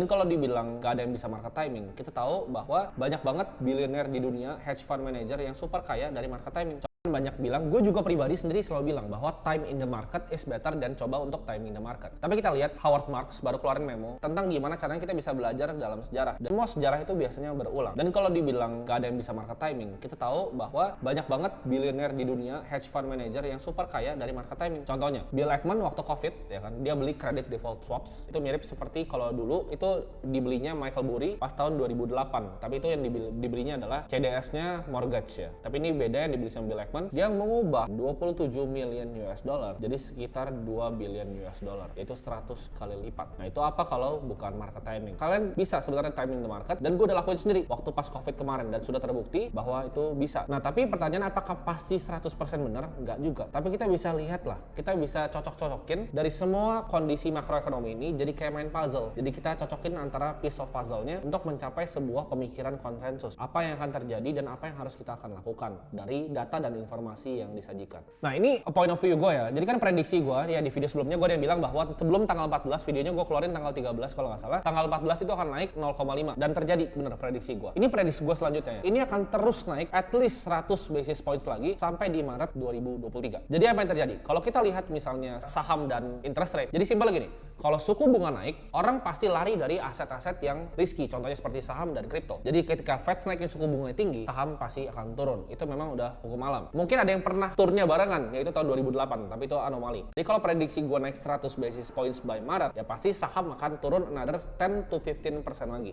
Dan kalau dibilang nggak ada yang bisa market timing, kita tahu bahwa banyak banget bilioner di dunia, hedge fund manager yang super kaya dari market timing. Banyak bilang, gue juga pribadi sendiri selalu bilang bahwa time in the market is better dan coba untuk timing the market. Tapi kita lihat Howard Marks baru keluarin memo tentang gimana caranya kita bisa belajar dalam sejarah. Dan semua sejarah itu biasanya berulang. Dan kalau dibilang gak ada yang bisa market timing, kita tahu bahwa banyak banget bilioner di dunia, hedge fund manager yang super kaya dari market timing. Contohnya, Bill Ackman waktu COVID, ya kan, dia beli credit default swaps. Itu mirip seperti kalau dulu itu dibelinya Michael Burry pas tahun 2008. Tapi itu yang dibelinya adalah CDS-nya mortgage ya. Tapi ini beda yang dibeli sama Bill Ackman. Dia mengubah 27 million US dollar jadi sekitar 2 billion US dollar, yaitu 100 kali lipat. Nah itu apa kalau bukan market timing? Kalian bisa sebenarnya timing the market, dan gue udah lakuin sendiri waktu pas COVID kemarin dan sudah terbukti bahwa itu bisa. Nah tapi pertanyaan, apakah pasti 100% benar? Enggak juga. Tapi kita bisa lihat lah, kita bisa cocok-cocokin dari semua kondisi makroekonomi ini jadi kayak main puzzle. Jadi kita cocokin antara piece of puzzle-nya untuk mencapai sebuah pemikiran konsensus. Apa yang akan terjadi dan apa yang harus kita akan lakukan dari data dan informasi yang disajikan. Nah ini point of view gue ya. Jadi kan prediksi gue ya di video sebelumnya gue ada yang bilang bahwa sebelum tanggal 14 videonya gue keluarin tanggal 13 kalau nggak salah. Tanggal 14 itu akan naik 0,5 dan terjadi bener prediksi gue. Ini prediksi gue selanjutnya ya. Ini akan terus naik at least 100 basis points lagi sampai di Maret 2023. Jadi apa yang terjadi? Kalau kita lihat misalnya saham dan interest rate. Jadi simpel gini. Kalau suku bunga naik, orang pasti lari dari aset-aset yang risky. Contohnya seperti saham dan kripto. Jadi ketika Fed naikin suku bunga tinggi, saham pasti akan turun. Itu memang udah hukum alam. Mungkin ada yang pernah turunnya barengan, yaitu tahun 2008, tapi itu anomali. Jadi kalau prediksi gue naik 100 basis points by Maret, ya pasti saham akan turun another 10 to 15% lagi.